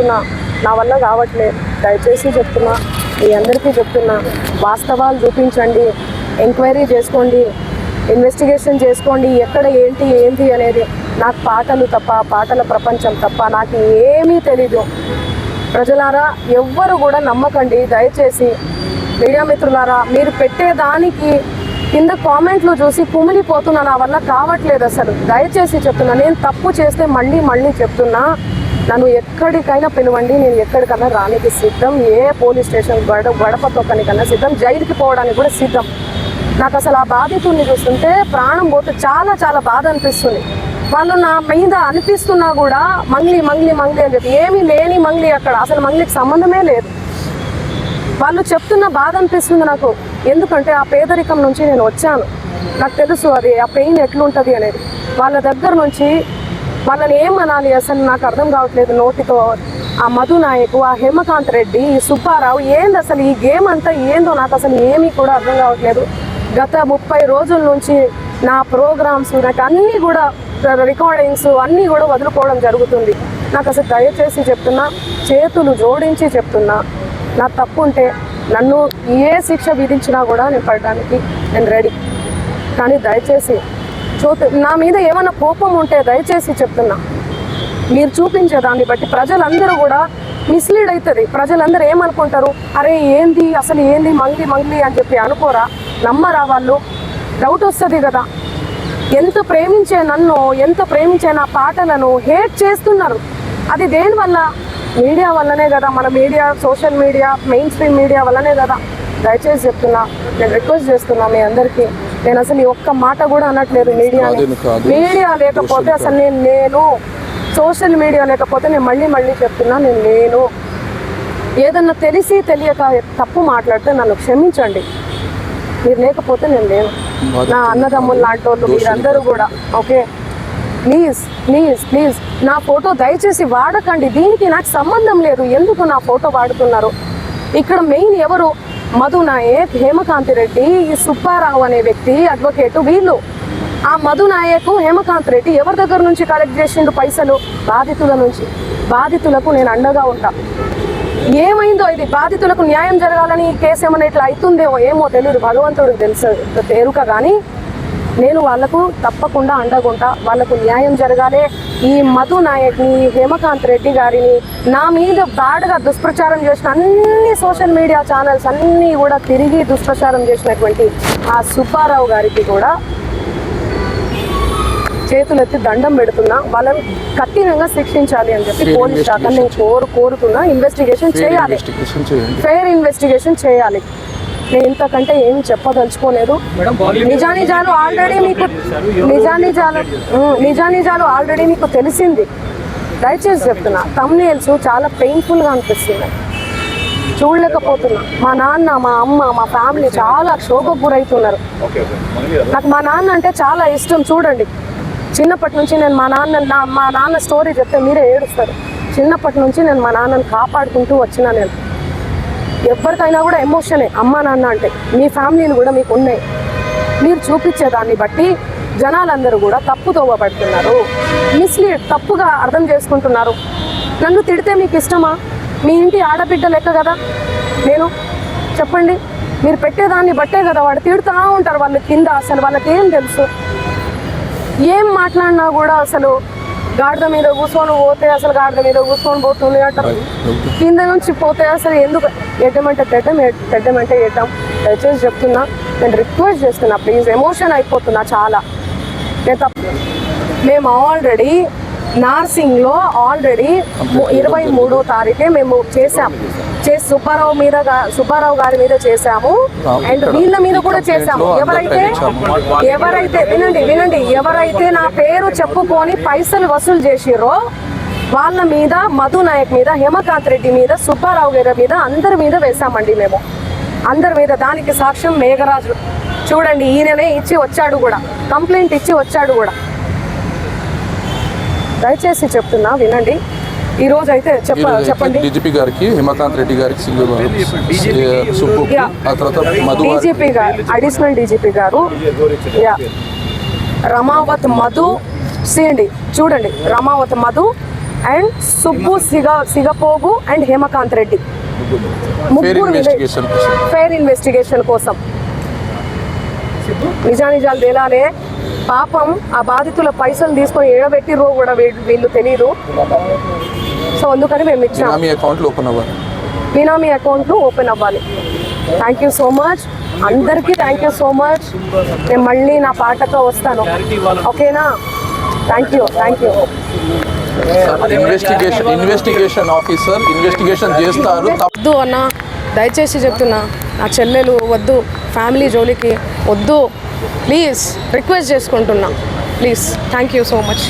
చెప్తున్నా, నా వల్ల కావట్లేదు. దయచేసి చెప్తున్నా, మీ అందరికీ చెప్తున్నా, వాస్తవాలు చూపించండి, ఎంక్వైరీ చేసుకోండి, ఇన్వెస్టిగేషన్ చేసుకోండి, ఎక్కడ ఏంటి అనేది. నాకు పాటలు తప్ప, పాటల ప్రపంచం తప్ప నాకు ఏమీ తెలీదు. ప్రజలారా ఎవ్వరు కూడా నమ్మకండి దయచేసి. మీడియా మిత్రులారా, మీరు పెట్టేదానికి కింద కామెంట్లు చూసి కుమిలిపోతున్నా, నా వల్ల కావట్లేదు అసలు. దయచేసి చెప్తున్నా, నేను తప్పు చేస్తే మళ్ళీ చెప్తున్నా, నన్ను ఎక్కడికైనా పిలవండి, నేను ఎక్కడికైనా రానికి సిద్ధం. ఏ పోలీస్ స్టేషన్ గడప తొక్కనికన్నా సిద్ధం, జైలుకి పోవడానికి కూడా సిద్ధం. నాకు అసలు ఆ బాధితుల్ని చూస్తుంటే ప్రాణం పోతే చాలా బాధ అనిపిస్తుంది. వాళ్ళు నా మీద అనిపిస్తున్నా కూడా మంగ్లీ అని చెప్పి, ఏమీ లేని మంగ్లీ అక్కడ, అసలు మంగ్లీకి సంబంధమే లేదు. వాళ్ళు చెప్తున్న బాధ అనిపిస్తుంది నాకు. ఎందుకంటే ఆ పేదరికం నుంచి నేను వచ్చాను, నాకు తెలుసు అది ఆ పెయిన్ ఎట్లుంటుంది అనేది. వాళ్ళ దగ్గర నుంచి వాళ్ళని ఏమనాలి అసలు నాకు అర్థం కావట్లేదు నోటితో. ఆ మధు నాయకు, ఆ హేమకాంత్ రెడ్డి, ఈ సుబ్బారావు, ఏంది అసలు ఈ గేమ్ అంతా ఏందో నాకు అసలు ఏమీ కూడా అర్థం కావట్లేదు. గత 30 రోజుల నుంచి నా ప్రోగ్రామ్స్, నాకు అన్నీ కూడా రికార్డింగ్స్ అన్నీ కూడా వదులుకోవడం జరుగుతుంది. నాకు అసలు దయచేసి చెప్తున్నా, చేతులు జోడించి చెప్తున్నా, నా తప్పు ఉంటే నన్ను ఏ శిక్ష విధించినా కూడా నేను పడడానికి నేను రెడీ. కానీ దయచేసి నా మీద ఏమైనా కోపం ఉంటే దయచేసి చెప్తున్నా, మీరు చూపించే దాన్ని బట్టి ప్రజలందరూ కూడా మిస్లీడ్ అవుతుంది. ప్రజలందరూ ఏమనుకుంటారు, అరే ఏంది అసలు ఏంది మంగ్లీ అని చెప్పి అనుకోరా, నమ్మరా వాళ్ళు? డౌట్ వస్తుంది కదా. ఎంత ప్రేమించే నన్ను, ఎంత ప్రేమించే నా పాటలను హేట్ చేస్తున్నారు. అది దేనివల్ల? మీడియా వల్లనే కదా. మన media, social media, main stream media వల్లనే కదా. దయచేసి చెప్తున్నా, నేను రిక్వెస్ట్ చేస్తున్నా మీ అందరికీ. నేను అసలు ఈ ఒక్క మాట కూడా అనట్లేదు. మీడియా లేకపోతే అసలు నేను సోషల్ మీడియా లేకపోతే నేను మళ్ళీ చెప్తున్నా, నేను ఏదన్నా తెలిసి తెలియక తప్పు మాట్లాడితే నన్ను క్షమించండి. మీరు లేకపోతే నేను లేను. నా అన్నదమ్ములు లాంటి వాళ్ళు మీరందరూ కూడా ఓకే. ప్లీజ్ నా ఫోటో దయచేసి వాడకండి. దీనికి నాకు సంబంధం లేదు. ఎందుకు నా ఫోటో వాడుతున్నారు? ఇక్కడ మెయిన్ ఎవరు? మధు నాయక్, హేమకాంత్ రెడ్డి, ఈ సుబ్బారావు అనే వ్యక్తి, అడ్వకేటు, వీళ్ళు. ఆ మధు నాయక్, హేమకాంత్ రెడ్డి ఎవరి దగ్గర నుంచి కలెక్ట్ చేసిండు పైసలు? బాధితుల నుంచి. బాధితులకు నేను అండగా ఉంటా. ఏమైందో ఇది, బాధితులకు న్యాయం జరగాలని ఈ కేసు ఏమైనా ఇట్లా అవుతుందేమో ఏమో తెలియదు, భగవంతుడికి తెలుసు తేరుక. కానీ నేను వాళ్లకు తప్పకుండా అండగుంటా. వాళ్లకు న్యాయం జరగాలి. ఈ మధు నాయక్ని, హేమకాంత్ రెడ్డి గారిని, నా మీద బ్యాడ్గా దుష్ప్రచారం చేసిన అన్ని సోషల్ మీడియా ఛానల్స్ అన్నీ కూడా తిరిగి దుష్ప్రచారం చేసినటువంటి ఆ సుబ్బారావు గారికి కూడా చేతులెత్తి దండం పెడుతున్నా. వాళ్ళని కఠినంగా శిక్షించాలి అని చెప్పి పోలీస్ శాఖ నేను కోరుతున్నా. ఇన్వెస్టిగేషన్ చేయాలి, ఫెయిర్ ఇన్వెస్టిగేషన్ చేయాలి. నేను ఇంతకంటే ఏమి చెప్పదలుచుకోలేదు. నిజానిజాలు ఆల్రెడీ మీకు తెలిసింది. దయచేసి చెప్తున్నా, థంబ్నెయిల్స్ చాలా పెయిన్ఫుల్గా అనిపిస్తున్నాయి, చూడలేకపోతున్నా. మా నాన్న, మా అమ్మ, మా ఫ్యామిలీ చాలా క్షోభకు గురవుతున్నారు. నాకు మా నాన్న అంటే చాలా ఇష్టం. చూడండి, చిన్నప్పటి నుంచి నేను మా నాన్న స్టోరీ చెప్తే మీరే ఏడుస్తారు. చిన్నప్పటి నుంచి నేను మా నాన్నని కాపాడుకుంటూ వచ్చినా. నేను ఎవరికైనా కూడా ఎమోషనే అమ్మ నాన్న అంటే. మీ ఫ్యామిలీలు కూడా మీకు ఉన్నాయి. మీరు చూపించేదాన్ని బట్టి జనాలందరూ కూడా తప్పుదోవ పడుతున్నారు, మిస్లీడ్, తప్పుగా అర్థం చేసుకుంటున్నారు. నన్ను తిడితే మీకు ఇష్టమా? మీ ఇంటి ఆడబిడ్డ లెక్క కదా నేను. చెప్పండి, మీరు పెట్టేదాన్ని బట్టే కదా వాడు తిడుతూ ఉంటారు. వాళ్ళు కింద అసలు వాళ్ళకి ఏం తెలుసు? ఏం మాట్లాడినా కూడా అసలు గాడిద మీద కూర్చొని పోతే అసలు గాడిద మీద కూర్చొని పోతుంది అంటారు. కింద నుంచి పోతే అసలు ఎందుకు ఎట్టమంటే తెడ్డమంటే ఎడ్డాం. దయచేసి చెప్తున్నా, నేను రిక్వెస్ట్ చేస్తున్నా, ప్లీజ్. ఎమోషన్ అయిపోతున్నా చాలా. మేము ఆల్రెడీ నార్సింగ్లో 23వ తారీఖే మేము చేసాము. సుబ్బారావు గారి మీద చేశాము, అండ్ వీళ్ళ మీద కూడా చేశాము. ఎవరైతే వినండి, ఎవరైతే నా పేరు చెప్పుకొని పైసలు వసూలు చేసిరో వాళ్ళ మీద, మధు నాయక్ మీద, హేమకాంత్ రెడ్డి మీద, సుబ్బారావు గారి మీద, అందరి మీద వేశామండి మేము. అందరి మీద. దానికి సాక్ష్యం మేఘరాజు. చూడండి, ఈయననే ఇచ్చి వచ్చాడు కూడా, కంప్లైంట్ ఇచ్చి వచ్చాడు కూడా. దయచేసి చెప్తున్నా, వినండి. ఈ రోజు అయితే చెప్పండి. డీజీపీ గారికి, హేమకాంత్ రెడ్డి గారికి, డీజీపీ గారు, అడిషనల్ డీజీపీ గారు, రమావత్ మధు, చూడండి, Ramavath Madhu, and Subbu Sigapogu and Hemakanth Reddy investigation కోసం. ఫెయిర్ ఇన్వెస్టిగేషన్ కోసం నిజానిజాలు తేలాలే. పాపం ఆ బాధితుల పైసలు తీసుకొని ఏడబెట్టిరో కూడా వీళ్ళు తెలియదు. సో అందుకని మేము ఇచ్చాము. బినామీ అకౌంట్లు ఓపెన్ అవ్వాలి. బినామీ అకౌంట్లు ఓపెన్ అవ్వాలి. థ్యాంక్ యూ సో మచ్ అందరికీ. Thank you so much. నేను మళ్ళీ నా పాటతో వస్తాను, ఓకేనా? Thank you. Investigation officer investigation చేస్తారు. వద్దు అన్న, దయచేసి చెప్తున్నా, నా చెల్లెలు వద్దు, ఫ్యామిలీ జోలికి వద్దు, ప్లీజ్ రిక్వెస్ట్ చేసుకుంటున్నా, please. Thank you so much.